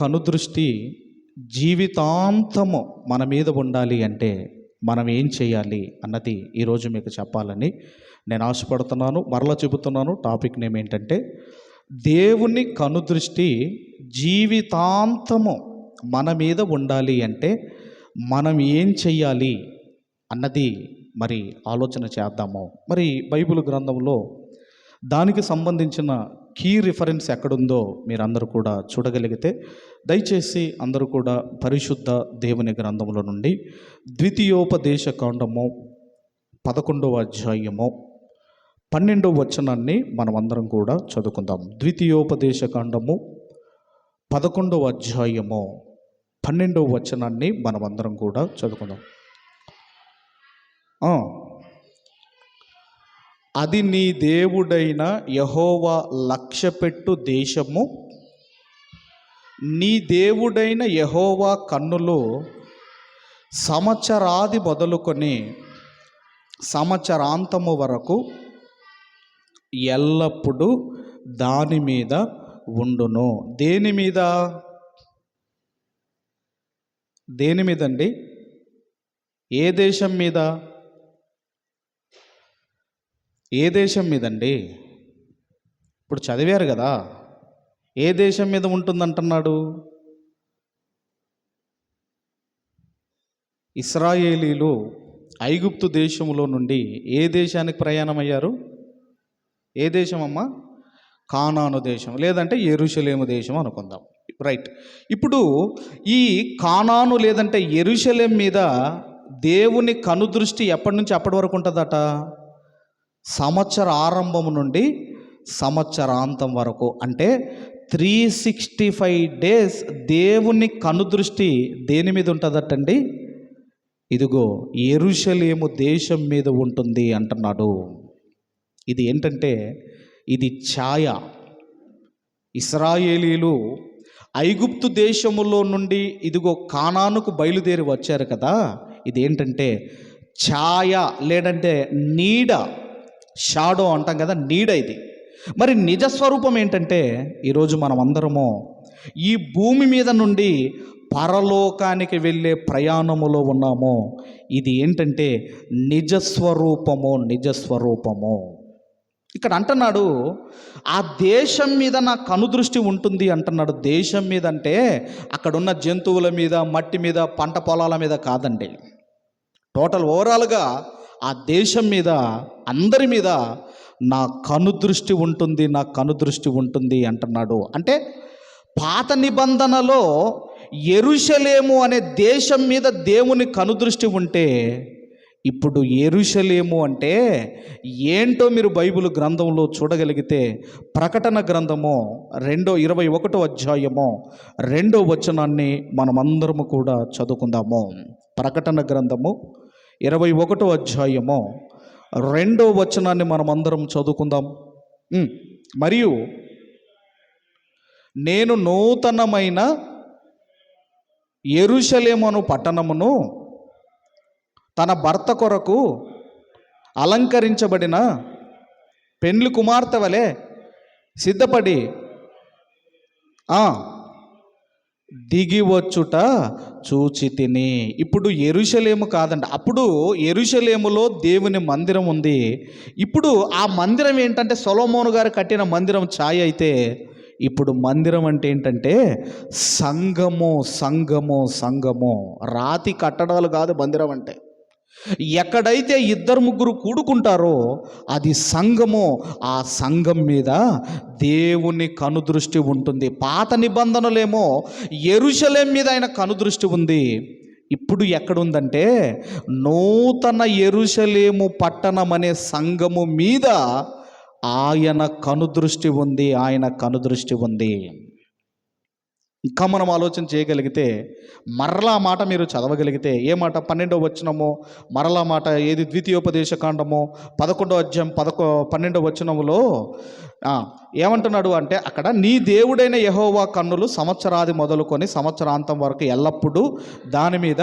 కనుదృష్టి జీవితాంతము మన మీద ఉండాలి అంటే మనం ఏం చేయాలి అన్నది ఈరోజు మీకు చెప్పాలని నేను ఆశపడుతున్నాను. మరలా చెబుతున్నాను, టాపిక్ నేమ్ ఏంటంటే దేవుని కనుదృష్టి జీవితాంతము మన మీద ఉండాలి అంటే మనం ఏం చెయ్యాలి అన్నది మరి ఆలోచన చేద్దాము. మరి బైబిల్ గ్రంథంలో దానికి సంబంధించిన కీ రిఫరెన్స్ ఎక్కడుందో మీరందరూ కూడా చూడగలిగితే దయచేసి అందరూ కూడా పరిశుద్ధ దేవుని గ్రంథంలో నుండి ద్వితీయోపదేశ కాండము 11వ అధ్యాయము 12వ వచనాన్ని మనమందరం కూడా చదువుకుందాం. ద్వితీయోపదేశ కాండము 11వ అధ్యాయము 12వ వచనాన్ని మనమందరం కూడా చదువుకుందాం. అది నీ దేవుడైన యెహోవా లక్ష్యపెట్టు దేశము, నీ దేవుడైన యెహోవా కన్నులు సంవత్సరాది మొదలుకొని సంవత్సరాంతము వరకు ఎల్లప్పుడూ దాని మీద ఉండును. దేని మీద? దేని మీద అండి? ఏ దేశం మీద? ఏ దేశం మీదండి? ఇప్పుడు చదివారు కదా, ఏ దేశం మీద ఉంటుందంటున్నాడు? ఇశ్రాయేలీలు ఐగుప్తు దేశంలో నుండి ఏ దేశానికి ప్రయాణమయ్యారు? ఏ దేశం అమ్మా? కానాను దేశం, లేదంటే యెరూషలేము దేశం అనుకుందాం. రైట్. ఇప్పుడు ఈ కానాను లేదంటే యెరూషలేం మీద దేవుని కనుదృష్టి ఎప్పటి నుంచి అప్పటి వరకు ఉంటుందట? సంవత్సర ఆరంభం నుండి సంవత్సరాంతం వరకు, అంటే 365 డేస్ దేవుని కనుదృష్టి దేని మీద ఉంటుందటండి? ఇదిగో యెరూషలేము దేశం మీద ఉంటుంది అంటున్నాడు. ఇది ఏంటంటే ఇది ఛాయ. ఇశ్రాయేలీలు ఐగుప్తు దేశములో నుండి ఇదిగో కానానుకు బయలుదేరి వచ్చారు కదా, ఇది ఏంటంటే ఛాయ, లేదంటే నీడ, షాడో అంటాం కదా, నీడ ఇది. మరి నిజస్వరూపం ఏంటంటే ఈరోజు మనం అందరము ఈ భూమి మీద నుండి పరలోకానికి వెళ్ళే ప్రయాణములో ఉన్నాము. ఇది ఏంటంటే నిజస్వరూపము. నిజస్వరూపము ఇక్కడ అంటున్నాడు, ఆ దేశం మీద నా కనుదృష్టి ఉంటుంది అంటున్నాడు. దేశం మీద అంటే అక్కడున్న జంతువుల మీద, మట్టి మీద, పంట పొలాల మీద కాదండి. టోటల్ ఓవరాల్గా ఆ దేశం మీద, అందరి మీద నా కనుదృష్టి ఉంటుంది, నా కనుదృష్టి ఉంటుంది అంటున్నాడు. అంటే పాత నిబంధనలో యెరూషలేము అనే దేశం మీద దేవుని కనుదృష్టి ఉంటే, ఇప్పుడు యెరూషలేము అంటే ఏంటో మీరు బైబిల్ గ్రంథంలో చూడగలిగితే ప్రకటన గ్రంథము 21వ అధ్యాయము 2వ వచనాన్ని మనమందరము కూడా చదువుకుందాము. ప్రకటన గ్రంథము 21వ అధ్యాయము 2వ వచనాన్ని మనమందరం చదువుకుందాం. మరియు నేను నూతనమైన యెరూషలేము పట్టణమును తన భర్త కొరకు అలంకరించబడిన పెండ్లి కుమార్తె వలె సిద్ధపడి దిగివచ్చుట చూచి తిని. ఇప్పుడు యెరూషలేము కాదండి, అప్పుడు యెరూషలేములో దేవుని మందిరం ఉంది. ఇప్పుడు ఆ మందిరం ఏంటంటే సొలొమోను గారు కట్టిన మందిరం ఛాయ అయితే, ఇప్పుడు మందిరం అంటే ఏంటంటే సంఘము. సంఘము సంఘము రాతి కట్టడాలు కాదు మందిరం అంటే. ఎక్కడైతే 2-3 కూడుకుంటారో అది సంఘము. ఆ సంఘం మీద దేవుని కనుదృష్టి ఉంటుంది. పాత నిబంధనలేమో యెరూషలేం మీద ఆయన కనుదృష్టి ఉంది. ఇప్పుడు ఎక్కడుందంటే నూతన యెరూషలేము పట్టణం అనే సంఘము మీద ఆయన కనుదృష్టి ఉంది. ఆయన కనుదృష్టి ఉంది. ఇంకా మనం ఆలోచన చేయగలిగితే మరలా మాట మీరు చదవగలిగితే ఏ మాట? 12వ వచనము మరలా మాట ఏది? ద్వితీయోపదేశ కాండము 11వ అధ్యాయం 12వ వచనములో ఏమంటున్నాడు అంటే, అక్కడ నీ దేవుడైన యెహోవా కన్నులు సంవత్సరాది మొదలుకొని సంవత్సరాంతం వరకు ఎల్లప్పుడూ దాని మీద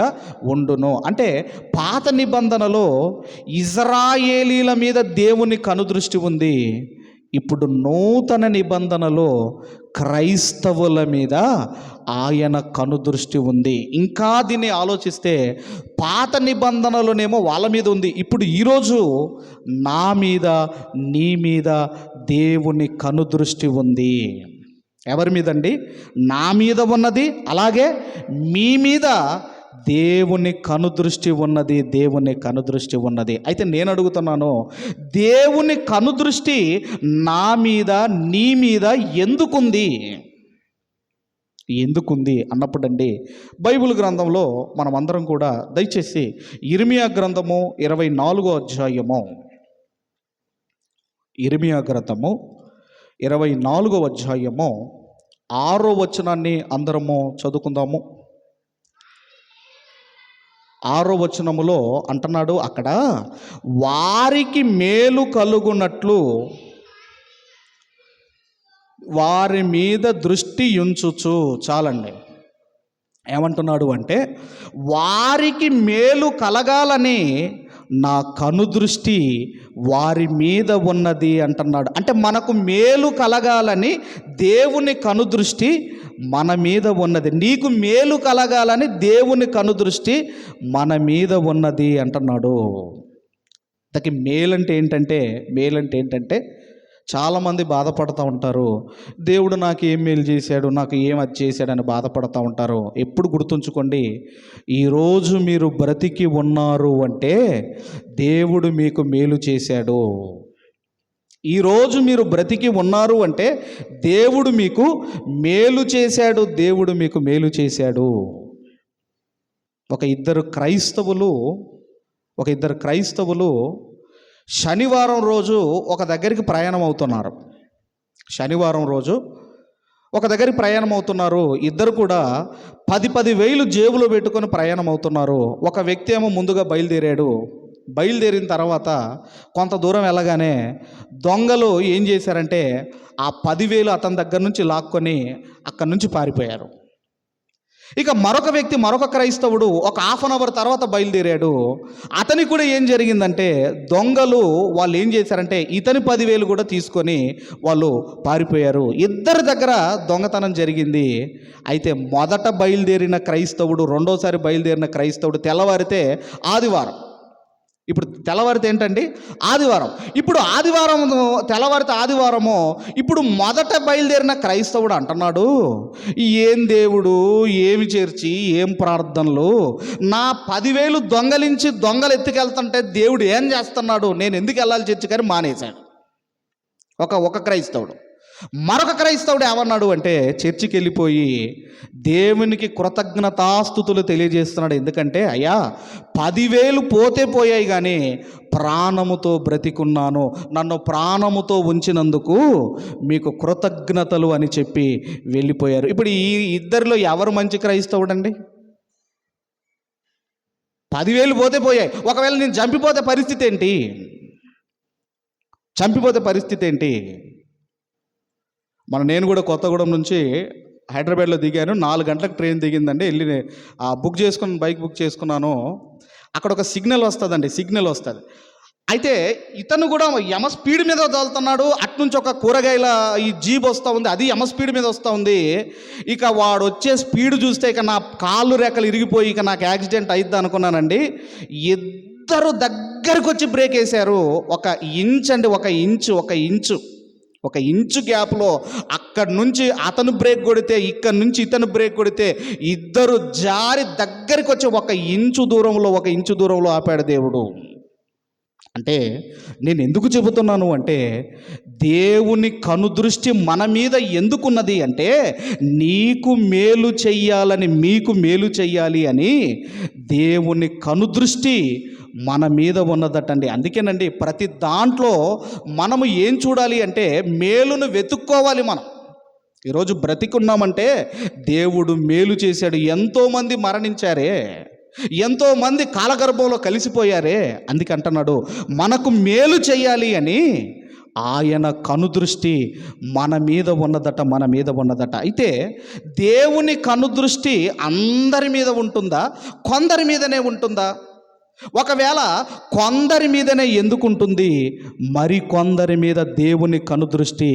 ఉండును. అంటే పాత నిబంధనలో ఇజ్రాయేలీల మీద దేవుని కనుదృష్టి ఉంది. ఇప్పుడు నూతన నిబంధనలో క్రైస్తవుల మీద ఆయన కనుదృష్టి ఉంది. ఇంకా దీన్ని ఆలోచిస్తే పాత నిబంధనలోనేమో వాళ్ళ మీద ఉంది, ఇప్పుడు ఈరోజు నా మీద నీ మీద దేవుని కనుదృష్టి ఉంది. ఎవరి మీద అండి? నా మీద ఉన్నది, అలాగే మీ మీద దేవుని కనుదృష్టి ఉన్నది. దేవుని కనుదృష్టి ఉన్నది. అయితే నేను అడుగుతున్నాను, దేవుని కనుదృష్టి నా మీద నీ మీద ఎందుకుంది? ఎందుకుంది అన్నప్పుడండి, బైబిల్ గ్రంథంలో మనం అందరం కూడా దయచేసి ఇర్మియా గ్రంథము 24వ అధ్యాయము, ఇర్మియా గ్రంథము 24వ అధ్యాయము 6వ వచనాన్ని అందరము చదువుకుందాము. 6వ వచనములో అంటున్నాడు, అక్కడ వారికి మేలు కలుగునట్లు వారి మీద దృష్టి ఉంచుచు. చాలండి. ఏమంటున్నాడు అంటే, వారికి మేలు కలగాలని నా కనుదృష్టి వారి మీద ఉన్నది అంటున్నాడు. అంటే మనకు మేలు కలగాలని దేవుని కనుదృష్టి మన మీద ఉన్నది. నీకు మేలు కలగాలని దేవుని కనుదృష్టి మన మీద ఉన్నది అంటున్నాడు. దానికి మేలంటే ఏంటంటే చాలామంది బాధపడుతూ ఉంటారు, దేవుడు నాకు ఏం మేలు చేశాడు, నాకు ఏం అది చేశాడని బాధపడుతూ ఉంటారు. ఎప్పుడు గుర్తుంచుకోండి, ఈరోజు మీరు బ్రతికి ఉన్నారు అంటే దేవుడు మీకు మేలు చేశాడు. ఈరోజు మీరు బ్రతికి ఉన్నారు అంటే దేవుడు మీకు మేలు చేశాడు. దేవుడు మీకు మేలు చేశాడు. ఒక ఇద్దరు క్రైస్తవులు శనివారం రోజు ఒక దగ్గరికి ప్రయాణం అవుతున్నారు. ఇద్దరు కూడా 10,000 జేబులో పెట్టుకొని ప్రయాణం అవుతున్నారు. ఒక వ్యక్తి ఏమో ముందుగా బయలుదేరిన తర్వాత కొంత దూరం వెళ్ళగానే దొంగలు ఏం చేశారంటే ఆ 10,000 అతని దగ్గర నుంచి లాక్కొని అక్కడి నుంచి పారిపోయారు. ఇక మరొక క్రైస్తవుడు ఒక హాఫ్ అన్ అవర్ తర్వాత బయలుదేరాడు. అతనికి కూడా ఏం జరిగిందంటే దొంగలు వాళ్ళు ఏం చేశారంటే ఇతని 10,000 కూడా తీసుకొని వాళ్ళు పారిపోయారు. ఇద్దరి దగ్గర దొంగతనం జరిగింది. అయితే మొదట బయలుదేరిన క్రైస్తవుడు, రెండోసారి బయలుదేరిన క్రైస్తవుడు తెల్లవారితే ఆదివారం. ఇప్పుడు తెల్లవారితే ఏంటండి? ఆదివారం. ఇప్పుడు తెల్లవారితే ఆదివారము. ఇప్పుడు మొదట బయలుదేరిన క్రైస్తవుడు అంటున్నాడు, ఏం దేవుడు, ఏమి చర్చి, ఏం ప్రార్థనలు, నా 10,000 దొంగలించి దొంగలు ఎత్తుకెళ్తుంటే దేవుడు ఏం చేస్తున్నాడు, నేను ఎందుకు వెళ్ళాలి చర్చి కానీ మానేశాడు ఒక క్రైస్తవుడు. మరొక క్రైస్తవుడు ఏమన్నాడు అంటే చర్చికి వెళ్ళిపోయి దేవునికి కృతజ్ఞతాస్తుతులు తెలియజేస్తున్నాడు. ఎందుకంటే అయ్యా 10,000 పోయాయి కానీ ప్రాణముతో బ్రతికున్నాను, నన్ను ప్రాణముతో ఉంచినందుకు మీకు కృతజ్ఞతలు అని చెప్పి వెళ్ళిపోయారు. ఇప్పుడు ఈ ఇద్దరిలో ఎవరు మంచి క్రైస్తవుడు అండి? 10,000 పోయాయి, ఒకవేళ నేను చంపిపోతే పరిస్థితి ఏంటి? నేను కూడా కొత్తగూడెం నుంచి హైదరాబాద్లో దిగాను. 4 గంటలకు ట్రైన్ దిగిందండి. వెళ్ళి బైక్ బుక్ చేసుకున్నాను. అక్కడ ఒక సిగ్నల్ వస్తుంది. అయితే ఇతను కూడా యమ స్పీడ్ మీద తోలుతున్నాడు. అట్నుంచి ఒక కూరగాయల ఈ జీప్ వస్తూ ఉంది, అది యమ స్పీడ్ మీద వస్తూ ఉంది. ఇక వాడు వచ్చే స్పీడ్ చూస్తే ఇక నా కాళ్ళు రేఖలు ఇరిగిపోయి ఇక నాకు యాక్సిడెంట్ అయిద్ది అనుకున్నానండి. ఇద్దరు దగ్గరకు వచ్చి బ్రేక్ వేశారు. ఒక ఇంచు గ్యాప్లో అక్కడి నుంచి అతను బ్రేక్ కొడితే, ఇక్కడి నుంచి ఇతను బ్రేక్ కొడితే ఇద్దరు జారి దగ్గరికి వచ్చి ఒక ఇంచు దూరంలో ఆపాడు దేవుడు. అంటే నేను ఎందుకు చెబుతున్నాను అంటే దేవుని కనుదృష్టి మన మీద ఎందుకున్నది అంటే నీకు మేలు చెయ్యాలని, మీకు మేలు చెయ్యాలి అని దేవుని కనుదృష్టి మన మీద ఉన్నదటండి. అందుకేనండి ప్రతి దాంట్లో మనము ఏం చూడాలి అంటే మేలును వెతుక్కోవాలి. మనం ఈరోజు బ్రతికున్నామంటే దేవుడు మేలు చేశాడు. ఎంతోమంది మరణించారే, ఎంతోమంది కాలగర్భంలో కలిసిపోయారే. అందుకంటున్నాడు మనకు మేలు చేయాలి అని ఆయన కనుదృష్టి మన మీద ఉన్నదట. అయితే దేవుని కనుదృష్టి అందరి మీద ఉంటుందా, కొందరి మీదనే ఉంటుందా? ఒకవేళ కొందరి మీదనే ఎందుకు ఉంటుంది, మరి కొందరి మీద దేవుని కనుదృష్టి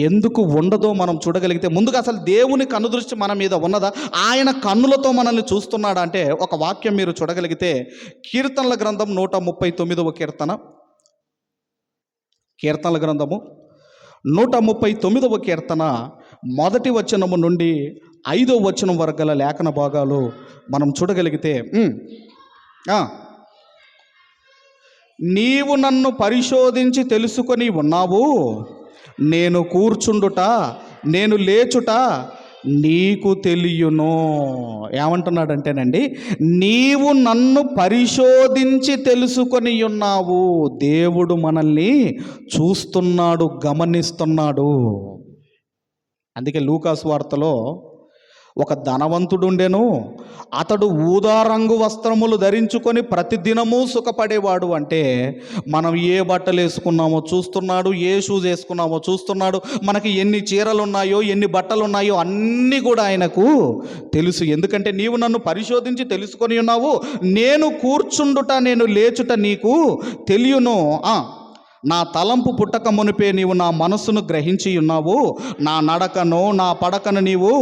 ఎందుకు ఉండదో మనం చూడగలిగితే, ముందుగా అసలు దేవుని కనుదృష్టి మన మీద ఉన్నదా, ఆయన కన్నులతో మనల్ని చూస్తున్నాడా అంటే ఒక వాక్యం మీరు చూడగలిగితే, కీర్తనల గ్రంథం 139వ కీర్తనల గ్రంథము 139వ కీర్తన మొదటి వచనము నుండి 5వ వచనం వరకు గల లేఖన భాగాలు మనం చూడగలిగితే, నీవు నన్ను పరిశోధించి తెలుసుకొని ఉన్నావు, నేను కూర్చుండుట నేను లేచుట నీకు తెలియను. ఏమంటున్నాడంటేనండి, నీవు నన్ను పరిశోధించి తెలుసుకొని ఉన్నావు. దేవుడు మనల్ని చూస్తున్నాడు, గమనిస్తున్నాడు. అందుకే లూకాసు వార్తలో ఒక ధనవంతుడు ఉండెను, అతడు ఊదా రంగు వస్త్రములు ధరించుకొని ప్రతిదినము సుఖపడేవాడు. అంటే మనం ఏ బట్టలు వేసుకున్నామో చూస్తున్నాడు, ఏ షూస్ వేసుకున్నామో చూస్తున్నాడు, మనకి ఎన్ని చీరలు ఉన్నాయో ఎన్ని బట్టలు ఉన్నాయో అన్నీ కూడా ఆయనకు తెలుసు. ఎందుకంటే నీవు నన్ను పరిశోధించి తెలుసుకొని ఉన్నావు, నేను కూర్చుండుట నేను లేచుట నీకు తెలియను. నా తలంపు పుట్టక మునిపే నీవు నా మనస్సును గ్రహించి ఉన్నావు, నా నడకను నా పడకను నీవు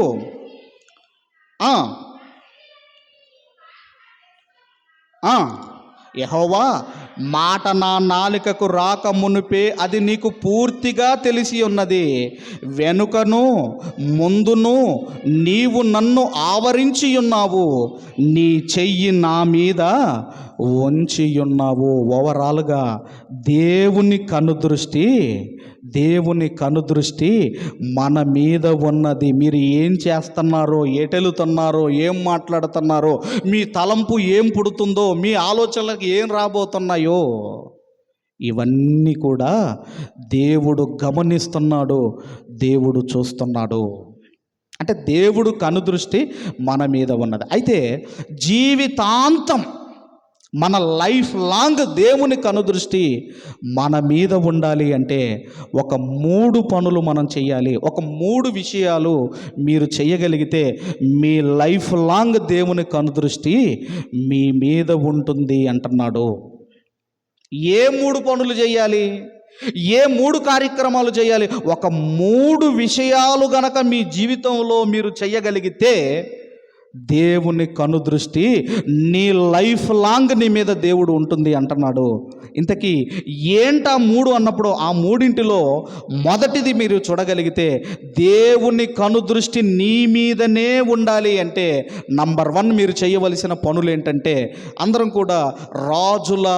యెహోవా మాట నా నాలుకకు రాక మునిపే అది నీకు పూర్తిగా తెలిసి ఉన్నది. వెనుకను ముందును నీవు నన్ను ఆవరించి ఉన్నావు, నీ చెయ్యి నా మీద ఉంచి ఉన్నావు. ఓవరాల్గా దేవుని కనుదృష్టి మన మీద ఉన్నది. మీరు ఏం చేస్తున్నారో, ఎటెలుతున్నారో, ఏం మాట్లాడుతున్నారో, మీ తలంపు ఏం పుడుతుందో, మీ ఆలోచనలకు ఏం రాబోతున్నాయో, ఇవన్నీ కూడా దేవుడు గమనిస్తున్నాడు, దేవుడు చూస్తున్నాడు. అంటే దేవుడు కనుదృష్టి మన మీద ఉన్నది. అయితే జీవితాంతం మన లైఫ్ లాంగ్ దేవుని కనుదృష్టి మన మీద ఉండాలి అంటే ఒక 3 పనులు మనం చేయాలి. ఒక 3 విషయాలు మీరు చేయగలిగితే మీ లైఫ్ లాంగ్ దేవుని కనుదృష్టి మీ మీద ఉంటుంది అంటున్నాడు. ఏ 3 పనులు చేయాలి, ఏ 3 కార్యక్రమాలు చేయాలి? ఒక 3 విషయాలు గనక మీ జీవితంలో మీరు చేయగలిగితే దేవుని కనుదృష్టి నీ లైఫ్ లాంగ్ నీ మీద దేవుడు ఉంటుంది అంటున్నాడు. ఇంతకీ ఏంటా 3 అన్నప్పుడు ఆ 3 మొదటిది మీరు చూడగలిగితే, దేవుని కనుదృష్టి నీ మీదనే ఉండాలి అంటే నంబర్ 1 మీరు చేయవలసిన పనులు ఏంటంటే, అందరం కూడా రాజుల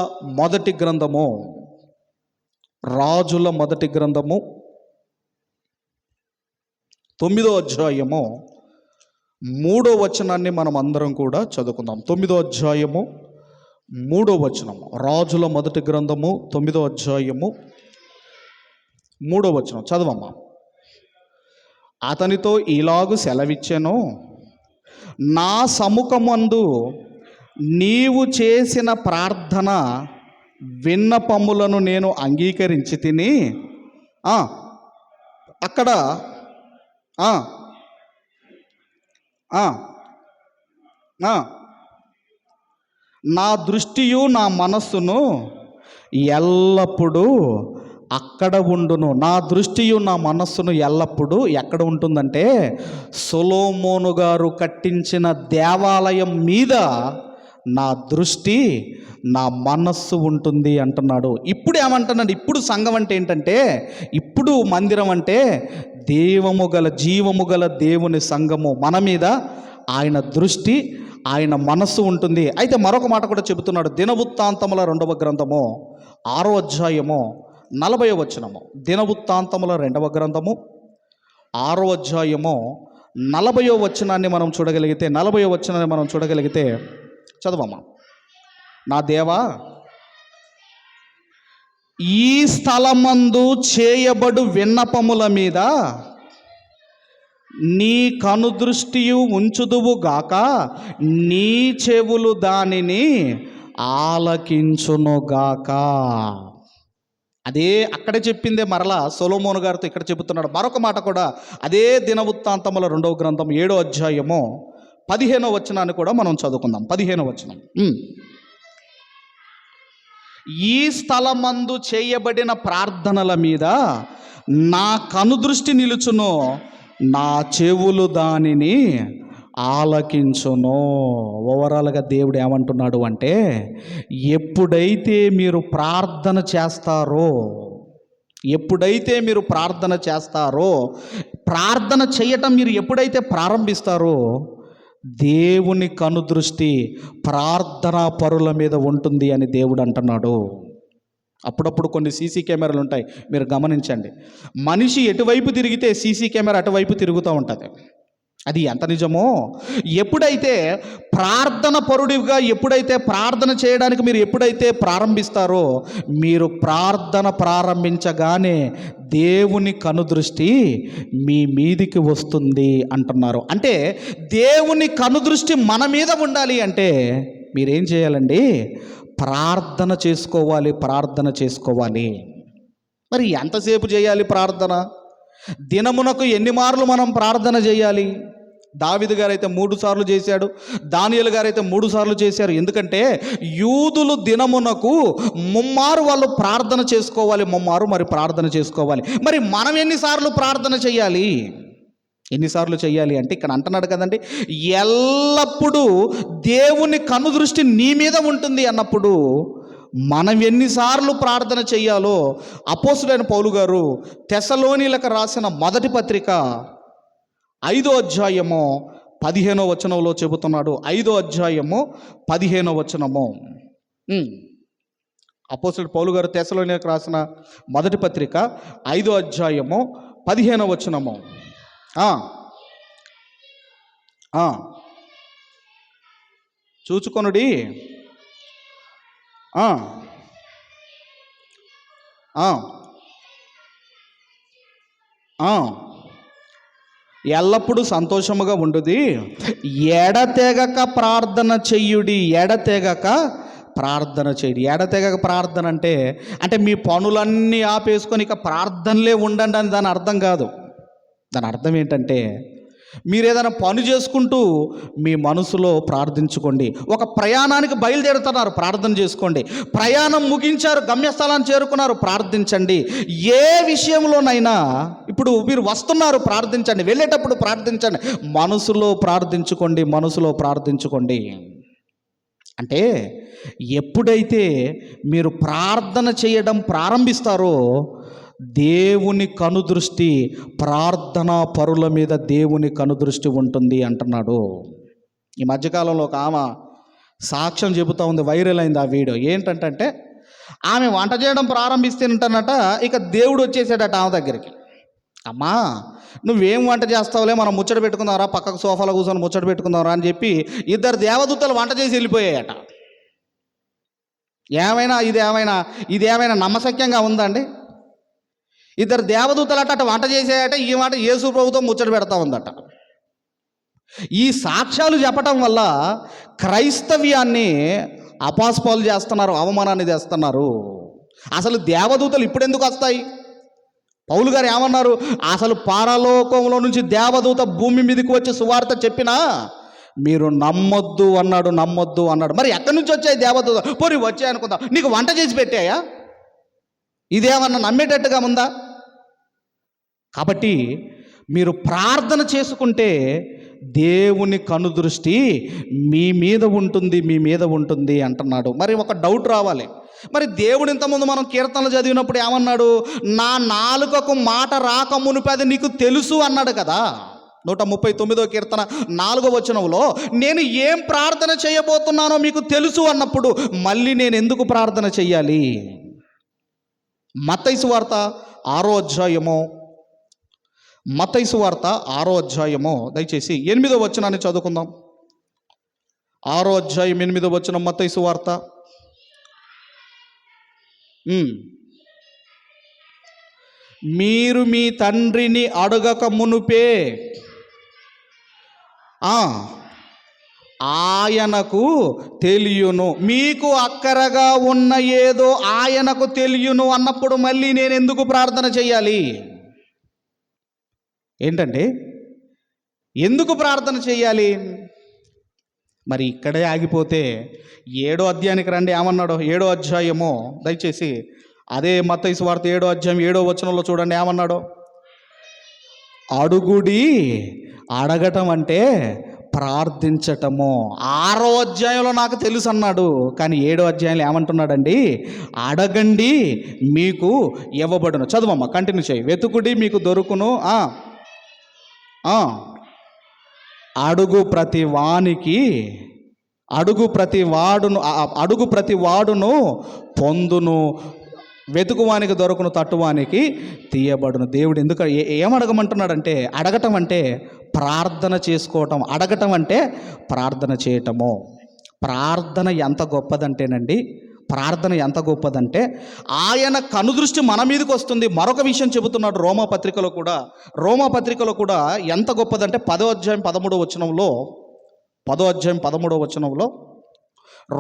మొదటి గ్రంథము 9వ అధ్యాయము 3వ వచనాన్ని మనం అందరం కూడా చదువుకుందాం. 9వ అధ్యాయము 3వ వచనము, రాజుల మొదటి గ్రంథము 9వ అధ్యాయము 3వ వచనం చదవమ్మా. అతనితో ఇలాగు సెలవిచ్చెను, నా సముఖమందు నీవు చేసిన ప్రార్థన విన్నపములను నేను అంగీకరించి తిని అక్కడ నా దృష్టియు నా మనస్సును ఎల్లప్పుడూ అక్కడ ఉండును. నా దృష్టియు నా మనస్సును ఎల్లప్పుడూ ఎక్కడ ఉంటుందంటే సొలొమోను గారు కట్టించిన దేవాలయం మీద నా దృష్టి నా మనస్సు ఉంటుంది అంటున్నాడు. ఇప్పుడు ఏమంటున్నాడు? ఇప్పుడు సంఘం అంటే ఏంటంటే, ఇప్పుడు మందిరం అంటే జీవము గల దేవుని సంఘము. మన మీద ఆయన దృష్టి, ఆయన మనస్సు ఉంటుంది. అయితే మరొక మాట కూడా చెబుతున్నాడు. దినవృత్తాంతముల 2వ గ్రంథము 6వ అధ్యాయము 40వ వచనము. దినవృత్తాంతముల 2వ గ్రంథము 6వ అధ్యాయము 40వ వచనాన్ని మనం చూడగలిగితే చదవమ్మా. నా దేవా, ఈ స్థలమందు చేయబడు విన్నపముల మీద నీ కనుదృష్టియు ఉంచుదువు గాక, నీ చెవులు దానిని ఆలకించునుగాక. అదే అక్కడే చెప్పిందే మరలా సొలొమోను గారితో ఇక్కడ చెబుతున్నాడు. మరొక మాట కూడా అదే దినవృత్తాంతముల 2వ గ్రంథం 7వ అధ్యాయము 15వ వచనాన్ని కూడా మనం చదువుకుందాం. 15వ వచనం. ఈ స్థలమందు చేయబడిన ప్రార్థనల మీద నా కనుదృష్టి నిలుచును, నా చెవులు దానిని ఆలకించును. ఓవరాల్గా దేవుడు ఏమంటున్నాడు అంటే, ఎప్పుడైతే మీరు ప్రార్థన చేస్తారో, ఎప్పుడైతే మీరు ప్రార్థన చేస్తారో, ప్రార్థన చేయటం మీరు ఎప్పుడైతే ప్రారంభిస్తారో, దేవుని కనుదృష్టి ప్రార్థనా పరుల మీద ఉంటుంది అని దేవుడు అంటున్నాడు. అప్పుడప్పుడు కొన్ని సీసీ కెమెరాలు ఉంటాయి, మీరు గమనించండి. మనిషి ఎటువైపు తిరిగితే సీసీ కెమెరా అటువైపు తిరుగుతూ ఉంటుంది. అది ఎంత నిజమో, ఎప్పుడైతే ప్రార్థన పరుడిగా, ఎప్పుడైతే ప్రార్థన చేయడానికి మీరు ఎప్పుడైతే ప్రారంభిస్తారో, మీరు ప్రార్థన ప్రారంభించగానే దేవుని కనుదృష్టి మీ మీదికి వస్తుంది అంటున్నారు. అంటే దేవుని కనుదృష్టి మన మీద ఉండాలి అంటే మీరేం చేయాలండి? ప్రార్థన చేసుకోవాలి, ప్రార్థన చేసుకోవాలి. మరి ఎంతసేపు చేయాలి ప్రార్థన? దినమునకు ఎన్ని మార్లు మనం ప్రార్థన చేయాలి? దావీదు గారైతే 3 సార్లు చేశాడు, దానియేలు గారైతే 3 సార్లు చేశారు. ఎందుకంటే యూదులు దినమునకు ముమ్మారు వాళ్ళు ప్రార్థన చేసుకోవాలి, ముమ్మారు మరి ప్రార్థన చేసుకోవాలి. మరి మనం ఎన్నిసార్లు ప్రార్థన చేయాలి? ఎన్నిసార్లు చేయాలి అంటే ఇక్కడ అంటున్నాడు కదండి, ఎల్లప్పుడూ దేవుని కనుదృష్టి నీ మీద ఉంటుంది అన్నప్పుడు మనం ఎన్నిసార్లు ప్రార్థన చెయ్యాలో అపోస్తులైన పౌలు గారు తెస్సలోనీలకు రాసిన మొదటి పత్రిక 5వ అధ్యాయము 15వ వచనంలో చెబుతున్నాడు. 5వ అధ్యాయము 15వ వచనము. అపోస్తులైన పౌలు గారు తెస్సలోనీలకు రాసిన మొదటి పత్రిక 5వ అధ్యాయము 15వ వచనము. చూచుకొనుడి. ఎల్లప్పుడూ సంతోషముగా ఉండుది, ఎడతెగక ప్రార్థన చెయ్యుడి. ఎడతెగక ప్రార్థన చేయండి. ఎడతెగక ప్రార్థన అంటే మీ పనులన్నీ ఆపేసుకొని ఇక ప్రార్థనలే ఉండండి అని దాని అర్థం కాదు. దాని అర్థం ఏంటంటే, మీరు ఏదైనా పని చేసుకుంటూ మీ మనసులో ప్రార్థించుకోండి. ఒక ప్రయాణానికి బయలుదేరుతున్నారు, ప్రార్థన చేసుకోండి. ప్రయాణం ముగించారు, గమ్యస్థలాన్ని చేరుకున్నారు, ప్రార్థించండి. ఏ విషయంలోనైనా ఇప్పుడు మీరు వస్తున్నారు, ప్రార్థించండి. వెళ్ళేటప్పుడు ప్రార్థించండి. మనసులో ప్రార్థించుకోండి, మనసులో ప్రార్థించుకోండి. అంటే ఎప్పుడైతే మీరు ప్రార్థన చేయడం ప్రారంభిస్తారో దేవుని కనుదృష్టి ప్రార్థనా పరుల మీద దేవుని కనుదృష్టి ఉంటుంది అంటున్నాడు. ఈ మధ్యకాలంలో ఒక ఆమె సాక్ష్యం చెబుతూ ఉంది, వైరల్ అయింది ఆ వీడియో. ఏంటంటే ఆమె వంట చేయడం ప్రారంభిస్తేనంటనట ఇక దేవుడు వచ్చేసాడట ఆమె దగ్గరికి. అమ్మా, నువ్వేం వంట చేస్తావులే, మనం ముచ్చట పెట్టుకుందాంరా, పక్కకు సోఫాలో కూర్చొని ముచ్చట పెట్టుకుందాంరా అని చెప్పి 2 దేవదూతలు వంట చేసి వెళ్ళిపోయాయట. ఇదేమైనా నమ్మశక్యంగా ఉందండి? 2 దేవదూతలట అటు వంట చేసేయట, ఈ మాట యేసు ప్రభుతో ముచ్చట పెడతా ఉందట. ఈ సాక్ష్యాలు చెప్పటం వల్ల క్రైస్తవ్యాన్ని అపాస్పాలు చేస్తున్నారు, అవమానాన్ని చేస్తున్నారు. అసలు దేవదూతలు ఇప్పుడు ఎందుకు వస్తాయి? పౌలు గారు ఏమన్నారు? అసలు పరలోకంలో నుంచి దేవదూత భూమి మీదకి వచ్చి సువార్త చెప్పినా మీరు నమ్మొద్దు అన్నాడు. మరి ఎక్కడి నుంచి వచ్చాయి దేవదూత? పోనీ వచ్చాయి అనుకుందాం, నీకు వంట చేసి పెట్టాయా? ఇదేమన్నా నమ్మేటట్టుగా ఉందా? కాబట్టి మీరు ప్రార్థన చేసుకుంటే దేవుని కనుదృష్టి మీ మీద ఉంటుంది అంటున్నాడు. మరి ఒక డౌట్ రావాలి, మరి దేవుడు ఇంతకుముందు మనం కీర్తనలు చదివినప్పుడు ఏమన్నాడు? నా నాలుకకు మాట రాక మునిపది నీకు తెలుసు అన్నాడు కదా. 139వ కీర్తన 4వ వచనంలో నేను ఏం ప్రార్థన చేయబోతున్నానో మీకు తెలుసు అన్నప్పుడు మళ్ళీ నేను ఎందుకు ప్రార్థన చెయ్యాలి? మత్తయి సువార్త 6వ అధ్యాయము దయచేసి 8వ వచనాన్ని చదువుకుందాం. 6వ అధ్యాయం 8వ వచనం మత్తయి సువార్త. మీరు మీ తండ్రిని అడగక మునుపే ఆయనకు తెలియను, మీకు అక్కరగా ఉన్న ఏదో ఆయనకు తెలియను అన్నప్పుడు మళ్ళీ నేను ఎందుకు ప్రార్థన చేయాలి? ఏంటంటే ఎందుకు ప్రార్థన చేయాలి? మరి ఇక్కడే ఆగిపోతే 7వ అధ్యాయానికి రండి. ఏమన్నాడు? 7వ అధ్యాయము దయచేసి అదే మత్తయి సువార్త 7వ అధ్యాయం 7వ వచనంలో చూడండి ఏమన్నాడు? అడుగుడి, అడగటం అంటే ప్రార్థించటము. 6వ అధ్యాయంలో నాకు తెలుసు అన్నాడు, కానీ 7వ అధ్యాయంలో ఏమంటున్నాడండి? అడగండి మీకు ఇవ్వబడును. చదువమ్మ, కంటిన్యూ చేయి. వెతుకుడి మీకు దొరుకును, అడుగు ప్రతి వాడును పొందును, వెతుకువానికి దొరకును, తట్టువానికి తీయబడును. దేవుడు ఎందుకు ఏమడగమంటున్నాడంటే, అడగటం అంటే ప్రార్థన చేసుకోవటం, అడగటం అంటే ప్రార్థన చేయటము. ప్రార్థన ఎంత గొప్పదంటేనండి, ప్రార్థన ఎంత గొప్పదంటే ఆయన కనుదృష్టి మన మీదకి వస్తుంది. మరొక విషయం చెబుతున్నాడు రోమాపత్రికలో కూడా ఎంత గొప్పదంటే 10వ అధ్యాయం 13వ వచనంలో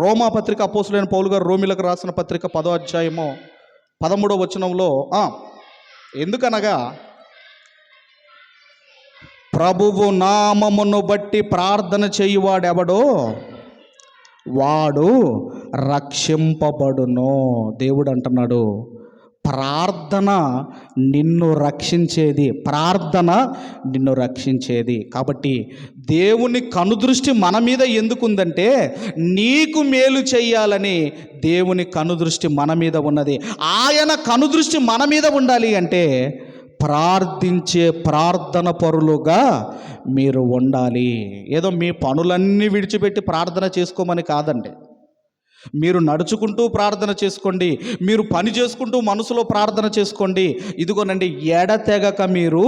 రోమాపత్రిక అపోస్తులైన పౌలు గారు రోమిలకు రాసిన పత్రిక 10వ అధ్యాయము 13వ వచనంలో ఎందుకనగా ప్రభువు నామమును బట్టి ప్రార్థన చేయువాడెవడో వాడు రక్షింపబడును. దేవుడు అంటున్నాడు, ప్రార్థన నిన్ను రక్షించేది. కాబట్టి దేవుని కనుదృష్టి మన మీద ఎందుకుందంటే నీకు మేలు చెయ్యాలని దేవుని కనుదృష్టి మన మీద ఉన్నది. ఆయన కనుదృష్టి మన మీద ఉండాలి అంటే ప్రార్థించే ప్రార్థన పరులుగా మీరు ఉండాలి. ఏదో మీ పనులన్నీ విడిచిపెట్టి ప్రార్థన చేసుకోమని కాదండి. మీరు నడుచుకుంటూ ప్రార్థన చేసుకోండి, మీరు పని చేసుకుంటూ మనసులో ప్రార్థన చేసుకోండి. ఇదిగోనండి, ఎడతెగక మీరు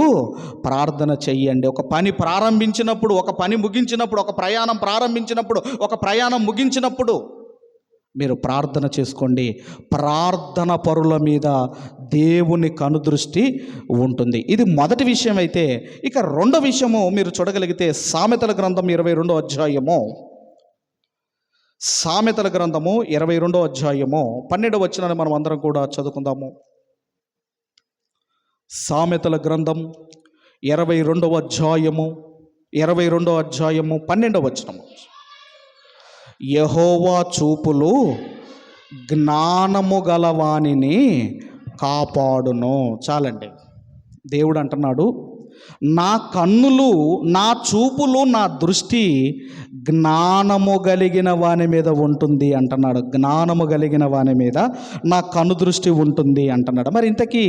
ప్రార్థన చెయ్యండి. ఒక పని ప్రారంభించినప్పుడు, ఒక పని ముగించినప్పుడు, ఒక ప్రయాణం ప్రారంభించినప్పుడు, ఒక ప్రయాణం ముగించినప్పుడు మీరు ప్రార్థన చేసుకోండి. ప్రార్థన పరుల మీద దేవుని కనుదృష్టి ఉంటుంది. ఇది మొదటి విషయం అయితే, ఇక రెండో విషయము మీరు చూడగలిగితే సామెతల గ్రంథం 22వ అధ్యాయము, సామెతల గ్రంథము 22వ అధ్యాయము 12వ వచనాన్ని మనం అందరం కూడా చదువుకుందాము. సామెతల గ్రంథం 22వ అధ్యాయము 12వ వచనము. యెహోవా చూపులు జ్ఞానము గలవానిని కాపాడును. చాలండి. దేవుడు అంటున్నాడు, నా కన్నులు, నా చూపులు, నా దృష్టి జ్ఞానము కలిగిన వాని మీద ఉంటుంది అంటున్నాడు. జ్ఞానము కలిగిన వాని మీద నా కన్ను దృష్టి ఉంటుంది అంటున్నాడు. మరి ఇంతకీ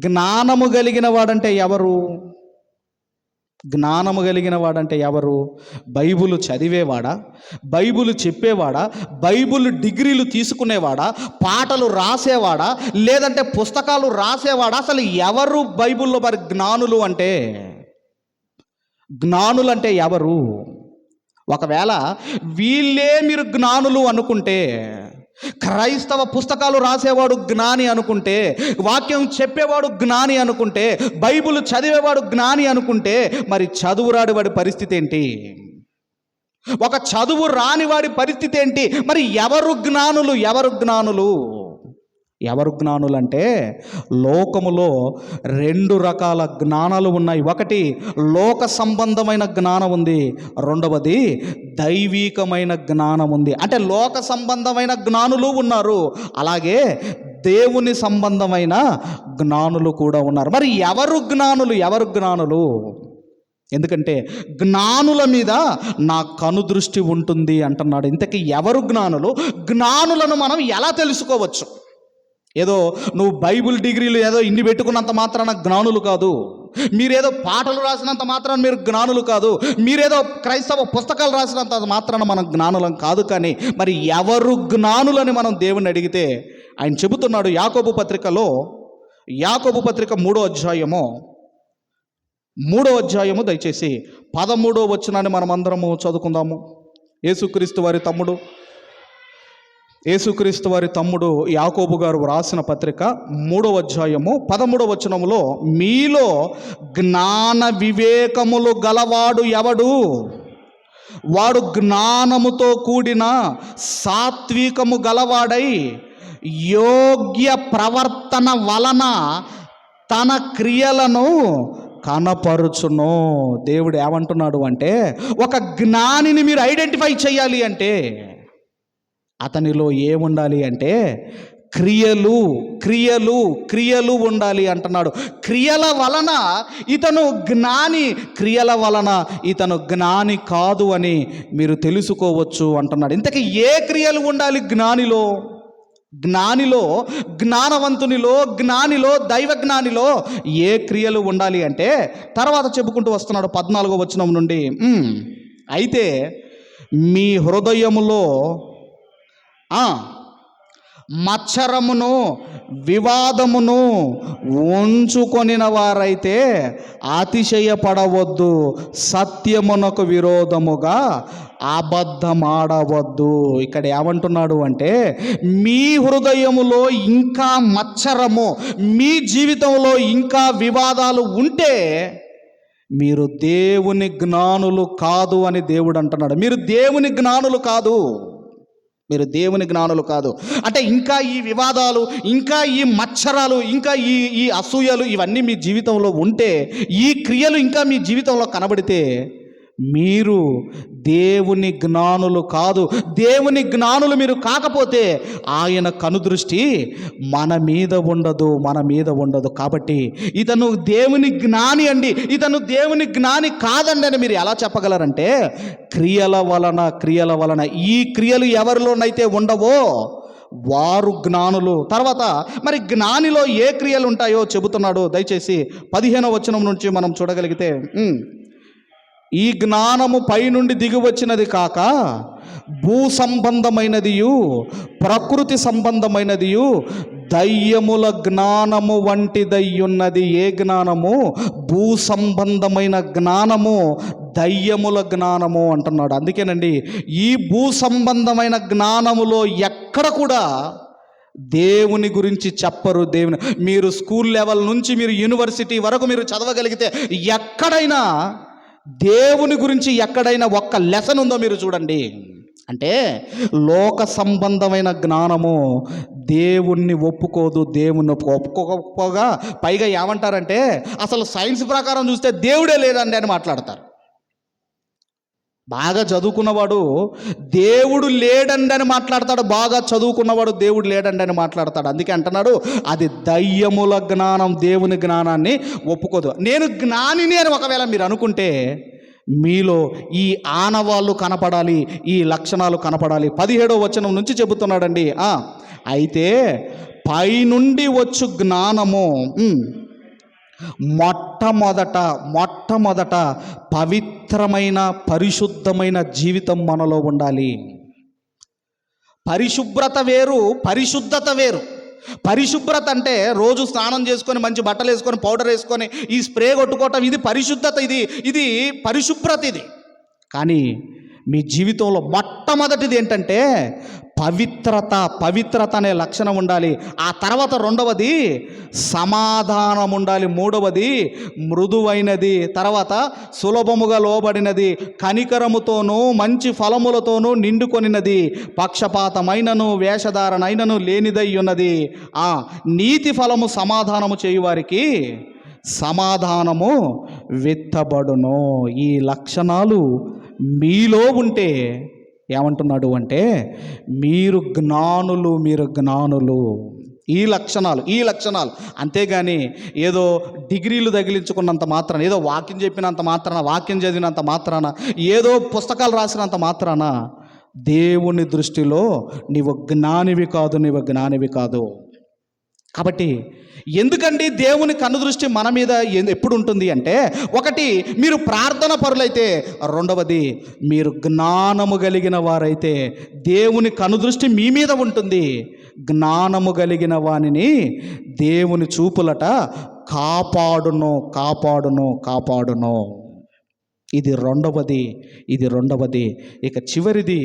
జ్ఞానము కలిగిన వాడంటే ఎవరు? జ్ఞానము కలిగిన వాడంటే ఎవరు? బైబిల్ చదివేవాడా? బైబిల్ చెప్పేవాడా? బైబిల్ డిగ్రీలు తీసుకునేవాడా? పాటలు రాసేవాడా? లేదంటే పుస్తకాలు రాసేవాడా? అసలు ఎవరు బైబిల్లో మరి జ్ఞానులు అంటే ఎవరు? ఒకవేళ వీళ్ళే మీరు జ్ఞానులు అనుకుంటే, క్రైస్తవ పుస్తకాలు రాసేవాడు జ్ఞాని అనుకుంటే, వాక్యం చెప్పేవాడు జ్ఞాని అనుకుంటే, బైబిల్ చదివేవాడు జ్ఞాని అనుకుంటే, మరి చదువు రాని వాడి పరిస్థితి ఏంటి? ఒక చదువు రాని వాడి పరిస్థితి ఏంటి? మరి ఎవరు జ్ఞానులు? ఎవరు జ్ఞానులు అంటే, లోకములో 2 రకాల జ్ఞానాలు ఉన్నాయి. ఒకటి లోక సంబంధమైన జ్ఞానం ఉంది, రెండవది దైవికమైన జ్ఞానం ఉంది. అంటే లోక సంబంధమైన జ్ఞానులు ఉన్నారు, అలాగే దేవుని సంబంధమైన జ్ఞానులు కూడా ఉన్నారు. మరి ఎవరు జ్ఞానులు? ఎందుకంటే జ్ఞానుల మీద నా కనుదృష్టి ఉంటుంది అంటున్నాడు. ఇంతకీ ఎవరు జ్ఞానులు? జ్ఞానులను మనం ఎలా తెలుసుకోవచ్చు? ఏదో నువ్వు బైబిల్ డిగ్రీలు ఏదో ఇన్ని పెట్టుకున్నంత మాత్రాన జ్ఞానులు కాదు, మీరేదో పాటలు రాసినంత మాత్రాన మీరు జ్ఞానులు కాదు, మీరేదో క్రైస్తవ పుస్తకాలు రాసినంత మాత్రాన మనం జ్ఞానులం కాదు. కానీ మరి ఎవరు జ్ఞానులని మనం దేవుని అడిగితే ఆయన చెబుతున్నాడు. యాకోబు పత్రిక 3వ అధ్యాయము దయచేసి 13వ వచనాన్ని మనం అందరము చదువుకుందాము. యేసుక్రీస్తు వారి తమ్ముడు యాకోబు గారు రాసిన పత్రిక 3వ అధ్యాయము 13వ వచనములో, మీలో జ్ఞాన వివేకములు గలవాడు ఎవడు? వాడు జ్ఞానముతో కూడిన సాత్వికము గలవాడై యోగ్య ప్రవర్తన వలన తన క్రియలను కనపరుచును. దేవుడు ఏమంటున్నాడు అంటే, ఒక జ్ఞానిని మీరు ఐడెంటిఫై చేయాలి అంటే అతనిలో ఏముండాలి అంటే క్రియలు క్రియలు క్రియలు ఉండాలి అంటున్నాడు. క్రియల వలన ఇతను జ్ఞాని, క్రియల వలన ఇతను జ్ఞాని కాదు అని మీరు తెలుసుకోవచ్చు అంటున్నాడు. ఇంతకీ ఏ క్రియలు ఉండాలి జ్ఞానిలో? జ్ఞానిలో, జ్ఞానవంతునిలో, జ్ఞానిలో, దైవ జ్ఞానిలో ఏ క్రియలు ఉండాలి అంటే తర్వాత చెప్పుకుంటూ వస్తున్నాడు 14వ వచనం నుండి. అయితే మీ హృదయములో మత్సరమును వివాదమును ఉంచుకొనిన వారైతే అతిశయపడవద్దు, సత్యమునకు విరోధముగా అబద్ధమాడవద్దు. ఇక్కడ ఏమంటున్నాడు అంటే, మీ హృదయములో ఇంకా మత్సరము, మీ జీవితంలో ఇంకా వివాదాలు ఉంటే మీరు దేవుని జ్ఞానులు కాదు అని దేవుడు అంటున్నాడు. మీరు దేవుని జ్ఞానులు కాదు, మీరు దేవుని జ్ఞానులు కాదు. అంటే ఇంకా ఈ వివాదాలు, ఇంకా ఈ మత్సరాలు, ఇంకా ఈ అసూయలు ఇవన్నీ మీ జీవితంలో ఉంటే, ఈ క్రియలు ఇంకా మీ జీవితంలో కనబడితే మీరు దేవుని జ్ఞానులు కాదు. దేవుని జ్ఞానులు మీరు కాకపోతే ఆయన కనుదృష్టి మన మీద ఉండదు, మన మీద ఉండదు. కాబట్టి ఇతను దేవుని జ్ఞాని అండి, ఇతను దేవుని జ్ఞాని కాదండి అని మీరు ఎలా చెప్పగలరంటే క్రియల వలన. ఈ క్రియలు ఎవరిలోనైతే ఉండవో వారు జ్ఞానులు. తర్వాత మరి జ్ఞానిలో ఏ క్రియలు ఉంటాయో చెబుతున్నాడు. దయచేసి 15వ వచనం నుంచి మనం చూడగలిగితే, ఈ జ్ఞానము పైనుండి దిగి వచ్చినది కాక భూ సంబంధమైనదియు ప్రకృతి సంబంధమైనదియు దయ్యముల జ్ఞానము వంటిదయ్యున్నది. ఏ జ్ఞానము? భూ సంబంధమైన జ్ఞానము, దయ్యముల జ్ఞానము అంటున్నాడు. అందుకేనండి ఈ భూ సంబంధమైన జ్ఞానములో ఎక్కడ కూడా దేవుని గురించి చెప్పరు. మీరు స్కూల్ లెవెల్ నుంచి మీరు యూనివర్సిటీ వరకు మీరు చదవగలిగితే ఎక్కడైనా దేవుని గురించి ఎక్కడైనా ఒక్క లెసన్ ఉందో మీరు చూడండి. అంటే లోక సంబంధమైన జ్ఞానము దేవుణ్ణి ఒప్పుకోదు, దేవుణ్ణి ఒప్పుకోగా పైగా ఏమంటారంటే అసలు సైన్స్ ప్రకారం చూస్తే దేవుడే లేదండి అని మాట్లాడతారు. బాగా చదువుకున్నవాడు దేవుడు లేడండి అని మాట్లాడతాడు, బాగా చదువుకున్నవాడు దేవుడు లేడండి అని మాట్లాడతాడు. అందుకే అంటున్నాడు అది దయ్యముల జ్ఞానం దేవుని జ్ఞానాన్ని ఒప్పుకోదు. నేను జ్ఞానిని అని ఒకవేళ మీరు అనుకుంటే మీలో ఈ ఆనవాళ్ళు కనపడాలి, ఈ లక్షణాలు కనపడాలి. 17వ వచనం నుంచి చెబుతున్నాడండి. అయితే పైనుండి వచ్చు జ్ఞానము మొట్టమొదట పవిత్రమైన పరిశుద్ధమైన జీవితం మనలో ఉండాలి. పరిశుభ్రత వేరు, పరిశుద్ధత వేరు. పరిశుభ్రత అంటే రోజు స్నానం చేసుకొని మంచి బట్టలు వేసుకొని పౌడర్ వేసుకొని ఈ స్ప్రే కొట్టుకోవటం, ఇది పరిశుద్ధత, ఇది పరిశుభ్రత. ఇది కానీ మీ జీవితంలో మొట్టమొదటిది ఏంటంటే పవిత్రత అనే లక్షణం ఉండాలి. ఆ తర్వాత రెండవది సమాధానం ఉండాలి. మూడవది మృదువైనది. తర్వాత సులభముగా లోబడినది, కనికరముతోనూ మంచి ఫలములతోనూ నిండుకొనినది, పక్షపాతమైనను వేషధారణైనను లేనిదై ఉన్నది. నీతి ఫలము సమాధానము చేయువారికి సమాధానము విత్తబడును. ఈ లక్షణాలు మీలో ఉంటే ఏమంటున్నాడు అంటే మీరు జ్ఞానులు. ఈ లక్షణాలు అంతేగాని ఏదో డిగ్రీలు తగిలించుకున్నంత మాత్రాన, ఏదో వాక్యం చెప్పినంత మాత్రాన, వాక్యం చదివినంత మాత్రాన, ఏదో పుస్తకాలు రాసినంత మాత్రాన దేవుని దృష్టిలో నీవు జ్ఞానివి కాదు. కాబట్టి ఎందుకండి దేవుని కనుదృష్టి మన మీద ఎప్పుడు ఉంటుంది అంటే, ఒకటి మీరు ప్రార్థన పరులైతే, రెండవది మీరు జ్ఞానము కలిగిన వారైతే దేవుని కనుదృష్టి మీ మీద ఉంటుంది. జ్ఞానము కలిగిన వానిని దేవుని చూపులట కాపాడును. ఇది రెండవది. ఇక చివరిది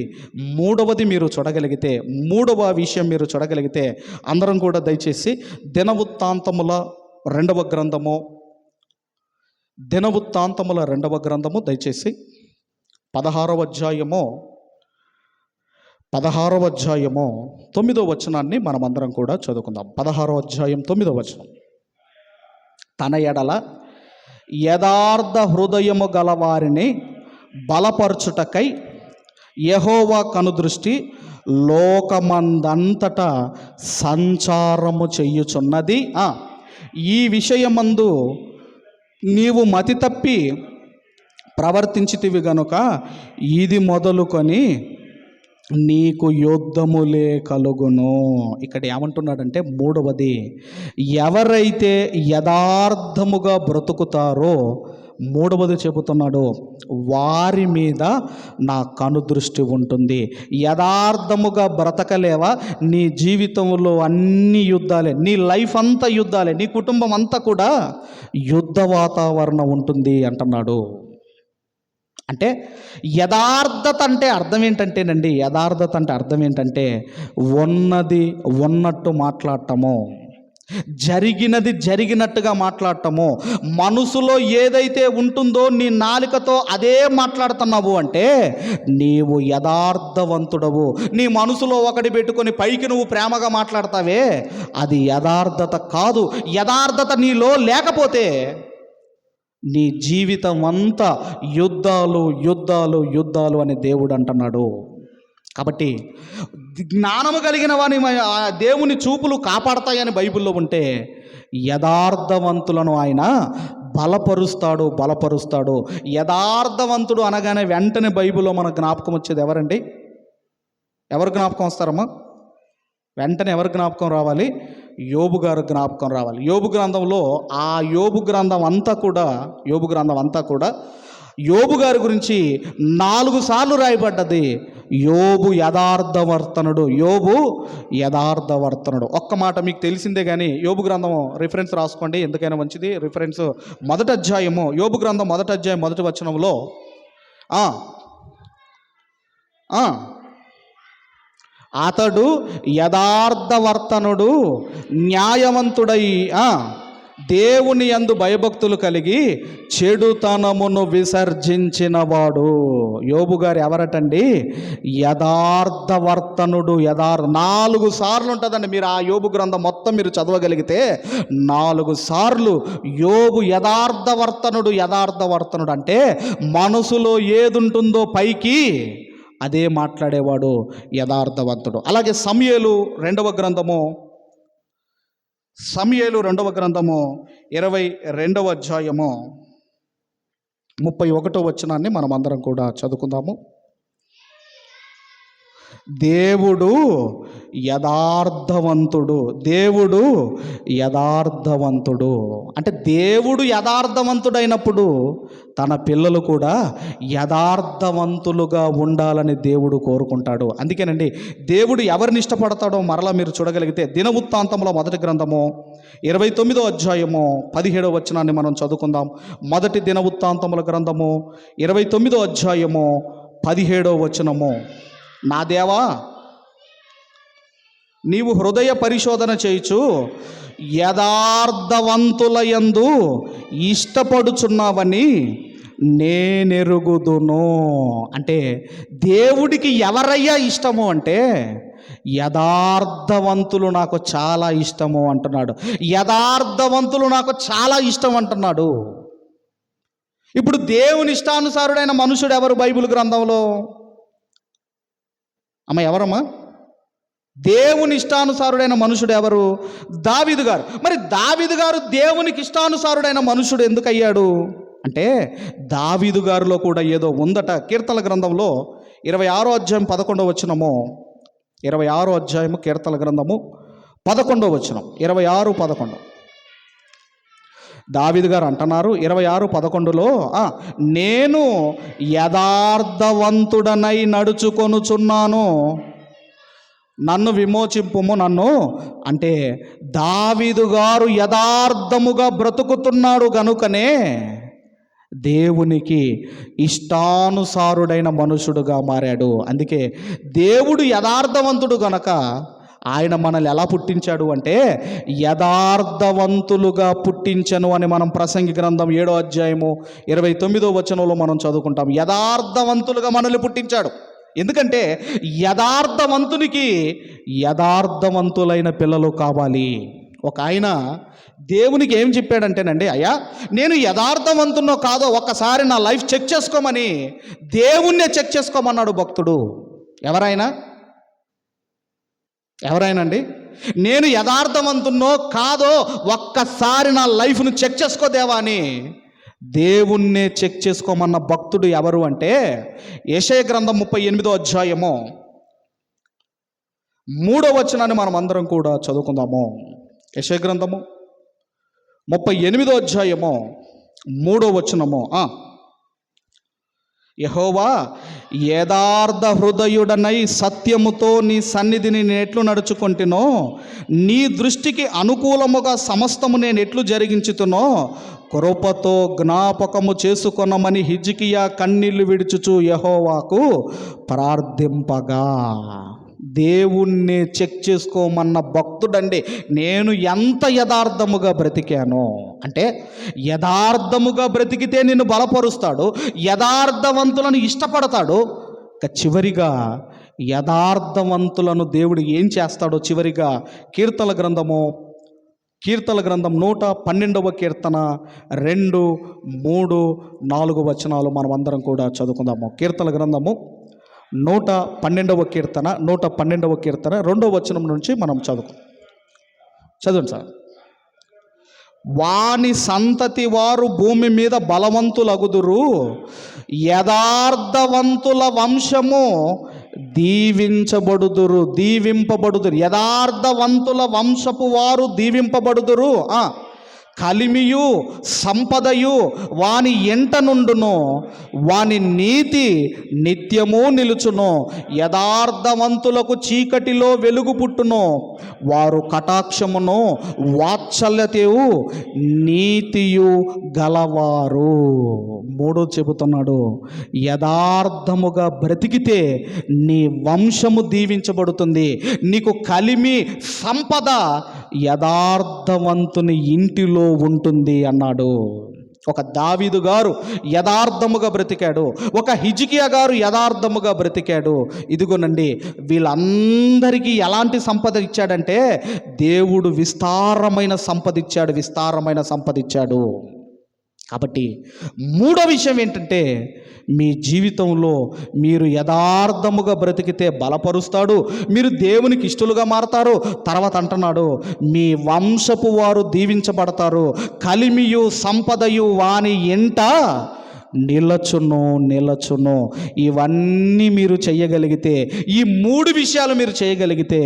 మూడవది మీరు చూడగలిగితే, మూడవ విషయం మీరు చూడగలిగితే అందరం కూడా దయచేసి దినవృత్తాంతముల రెండవ గ్రంథము దయచేసి 16వ అధ్యాయము 9వ వచనాన్ని మనమందరం కూడా చదువుకుందాం. 16వ అధ్యాయం 9వ వచనం. తన ఎడల యథార్థ హృదయము గలవారిని బలపరచుటకై యెహోవా కనుదృష్టి లోకమందంతటా సంచారము చెయ్యుచున్నది. ఈ విషయమందు నీవు మతి తప్పి ప్రవర్తించితివి గనుక ఇది మొదలుకొని నీకు యుద్ధములే కలుగును. ఇక్కడ ఏమంటున్నాడంటే మూడవది, ఎవరైతే యథార్థముగా బ్రతుకుతారో మూడవది చెబుతున్నాడు, వారి మీద నా కనుదృష్టి ఉంటుంది. యథార్థముగా బ్రతకలేవా, నీ జీవితంలో అన్ని యుద్ధాలే, నీ లైఫ్ అంతా యుద్ధాలే, నీ కుటుంబం అంతా కూడా యుద్ధ వాతావరణం ఉంటుంది అంటున్నాడు. అంటే యథార్థత అంటే అర్థం ఏంటంటేనండి, యథార్థత అంటే అర్థం ఏంటంటే ఉన్నది ఉన్నట్టు మాట్లాడటము, జరిగినది జరిగినట్టుగా మాట్లాడటము. మనసులో ఏదైతే ఉంటుందో నీ నాలుకతో అదే మాట్లాడుతున్నావు అంటే నీవు యథార్థవంతుడవు. నీ మనసులో ఒకటి పెట్టుకొని పైకి నువ్వు ప్రేమగా మాట్లాడతావే, అది యథార్థత కాదు. యథార్థత నీలో లేకపోతే నీ జీవితం అంతా యుద్ధాలు యుద్ధాలు యుద్ధాలు అని దేవుడు అంటున్నాడు. కాబట్టి జ్ఞానము కలిగిన వాని దేవుని చూపులు కాపాడతాయని బైబిల్లో ఉంటే యథార్థవంతులను ఆయన బలపరుస్తాడు. యథార్థవంతుడు అనగానే వెంటనే బైబిల్లో మనకు జ్ఞాపకం వచ్చేది ఎవరండి? ఎవరు జ్ఞాపకం వస్తారమ్మా? వెంటనే ఎవరు జ్ఞాపకం రావాలి? యోబు గారు జ్ఞాపకం రావాలి. యోబు గ్రంథంలో యోబు గ్రంథం అంతా కూడా యోబు గారి గురించి 4 సార్లు రాయబడ్డది. యోబు యథార్థవర్తనుడు. ఒక్క మాట మీకు తెలిసిందే కానీ యోబు గ్రంథం రిఫరెన్స్ రాసుకోండి, ఎందుకైనా మంచిది. రిఫరెన్స్ మొదటి అధ్యాయము, యోబు గ్రంథం మొదటి అధ్యాయం మొదటి వచనంలో అతడు యథార్థవర్తనుడు, న్యాయవంతుడై దేవుని యందు భయభక్తులు కలిగి చెడుతనమును విసర్జించినవాడు. యోబు గారు ఎవరటండి? యథార్థవర్తనుడు. 4 సార్లు ఉంటుందండి. మీరు ఆ యోబు గ్రంథం మొత్తం మీరు చదవగలిగితే 4 సార్లు యోబు యథార్థవర్తనుడు అంటే మనసులో ఏది ఉంటుందో పైకి అదే మాట్లాడేవాడు యథార్థవంతుడు. అలాగే సమూయేలు రెండవ గ్రంథము 22వ అధ్యాయము 31వ వచనాన్ని మనం అందరం కూడా చదువుకుందాము. దేవుడు యథార్థవంతుడు అంటే దేవుడు యథార్థవంతుడైనప్పుడు తన పిల్లలు కూడా యథార్థవంతులుగా ఉండాలని దేవుడు కోరుకుంటాడు. అందుకేనండి దేవుడు ఎవరిని ఇష్టపడతాడో మరలా మీరు చూడగలిగితే దినవృత్తాంతముల మొదటి గ్రంథము 29వ అధ్యాయము 17వ వచనాన్ని మనం చదువుకుందాం. మొదటి దినవృత్తాంతముల గ్రంథము 29వ అధ్యాయము 17వ వచనము. నా దేవా, నీవు హృదయ పరిశోధన చేయుచు యథార్థవంతుల యందు ఇష్టపడుచున్నావని నేనెరుగుదును. అంటే దేవుడికి ఎవరయ్యా ఇష్టము అంటే యథార్థవంతులు నాకు చాలా ఇష్టము అంటున్నాడు. యథార్థవంతులు నాకు చాలా ఇష్టం అంటున్నాడు. ఇప్పుడు దేవుని ఇష్టానుసారుడైన మనుషుడు ఎవరు బైబిల్ గ్రంథంలో? ఎవరమ్మా? దేవుని ఇష్టానుసారుడైన మనుషుడు ఎవరు? దావీదు గారు. మరి దావీదు గారు దేవునికి ఇష్టానుసారుడైన మనుషుడు ఎందుకు అయ్యాడు అంటే దావీదు గారిలో కూడా ఏదో ఉందట. కీర్తనల గ్రంథంలో 26వ అధ్యాయం 11వ వచనము, 26వ అధ్యాయము కీర్తనల గ్రంథము 11వ వచనం, 26:11 దావీదు గారు అంటున్నారు 26:11లో, నేను యథార్థవంతుడనై నడుచుకొనుచున్నాను, నన్ను విమోచింపుము. అంటే దావీదు గారు యథార్థముగా బ్రతుకుతున్నాడు గనుకనే దేవునికి ఇష్టానుసారుడైన మనుషుడుగా మారాడు. అందుకే దేవుడు యథార్థవంతుడు గనక ఆయన మనల్ని ఎలా పుట్టించాడు అంటే యథార్థవంతులుగా పుట్టించను అని మనం ప్రసంగి గ్రంథం 7వ అధ్యాయము 29వ వచనంలో మనం చదువుకుంటాం. యథార్థవంతులుగా మనల్ని పుట్టించాడు. ఎందుకంటే యథార్థవంతునికి యథార్థవంతులైన పిల్లలు కావాలి. ఒక ఆయన దేవునికి ఏం చెప్పాడంటేనండి, అయ్యా నేను యథార్థవంతున్నో కాదో ఒక్కసారి నా లైఫ్ చెక్ చేసుకోమని దేవుణ్ణే చెక్ చేసుకోమన్నాడు భక్తుడు. ఎవరైనా అండి, నేను యథార్థవంతున్నో కాదో ఒక్కసారి నా లైఫ్ను చెక్ చేసుకో దేవా అని దేవుణ్ణే చెక్ చేసుకోమన్న భక్తుడు ఎవరు అంటే యెషయా గ్రంథం 38వ అధ్యాయము 3వ వచనాన్ని మనం అందరం కూడా చదువుకుందాము. యెషయా గ్రంథము 38వ అధ్యాయము 3వ వచనము. యెహోవా, యథార్థ హృదయుడనై సత్యముతో నీ సన్నిధిని నేను ఎట్లు నడుచుకుంటునో, నీ దృష్టికి అనుకూలముగా సమస్తము నేను ఎట్లు జరిగించుతునో కృపతో జ్ఞాపకము చేసుకొనమని హిజ్కియా కన్నీళ్లు విడుచుచు యెహోవాకు ప్రార్థింపగా. దేవుణ్ణి చెక్ చేసుకోమన్న భక్తుడండి. నేను ఎంత యథార్థముగా బ్రతికాను అంటే, యథార్థముగా బ్రతికితే నిన్ను బలపరుస్తాడు, యథార్థవంతులను ఇష్టపడతాడు. చివరిగా యథార్థవంతులను దేవుడు ఏం చేస్తాడో చివరిగా కీర్తనల గ్రంథం 112వ కీర్తన 2, 3, 4 వచనాలు మనం అందరం కూడా చదువుకుందాము. కీర్తనల గ్రంథము 112వ కీర్తన 2వ వచనం నుంచి మనం చదవండి సార్. వాని సంతతి వారు భూమి మీద బలవంతులగుదురు, యథార్థవంతుల వంశము దీవింపబడుదురు. యథార్థవంతుల వంశపు వారు దీవింపబడుదురు. కలిమియు సంపదయు వాని ఎంట నుండును, వాని నీతి నిత్యము నిలుచును. యథార్థవంతులకు చీకటిలో వెలుగు పుట్టును, వారు కటాక్షమును వాత్సల్యతయు నీతియు గలవారు. 3 చెబుతున్నాడు, యథార్థముగా బ్రతికితే నీ వంశము దీవించబడుతుంది. నీకు కలిమి సంపద యథార్థవంతుని ఇంటిలో ఉంటుంది అన్నాడు. ఒక దావీదు గారు యథార్థముగా బ్రతికాడు, ఒక హిజ్కియా గారు యథార్థముగా బ్రతికాడు. ఇదిగోనండి, వీళ్ళందరికీ ఎలాంటి సంపద ఇచ్చాడంటే దేవుడు విస్తారమైన సంపద ఇచ్చాడు. కాబట్టి 3వ విషయం ఏంటంటే, మీ జీవితంలో మీరు యథార్థముగా బ్రతికితే బలపరుస్తాడు, మీరు దేవునికి ఇష్టలుగా మారతారు. తర్వాత అంటున్నాడు, మీ వంశపు వారు దీవించబడతారు, కలిమియు సంపదయు వాని ఎంట నిలచును. ఇవన్నీ మీరు చేయగలిగితే, ఈ 3 విషయాలు మీరు చేయగలిగితే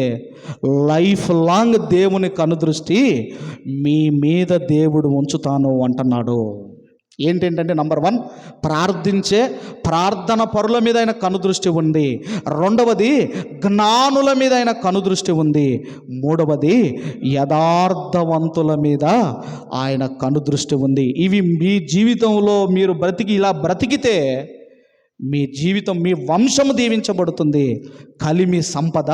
లైఫ్ లాంగ్ దేవుని కనుదృష్టి మీ మీద దేవుడు ఉంచుతాను అంటున్నాడు. ఏంటంటే, నంబర్ 1, ప్రార్థన పరుల మీద ఆయన కనుదృష్టి ఉంది. 2వది, జ్ఞానుల మీద ఆయన కనుదృష్టి ఉంది. 3వది, యథార్థవంతుల మీద ఆయన కనుదృష్టి ఉంది. ఇవి మీ జీవితంలో మీరు ఇలా బ్రతికితే మీ జీవితం, మీ వంశము దీవించబడుతుంది, కలిమి సంపద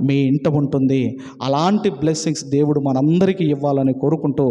మీ ఇంట ఉంటుంది. అలాంటి బ్లెస్సింగ్స్ దేవుడు మనందరికీ ఇవ్వాలని కోరుకుంటూ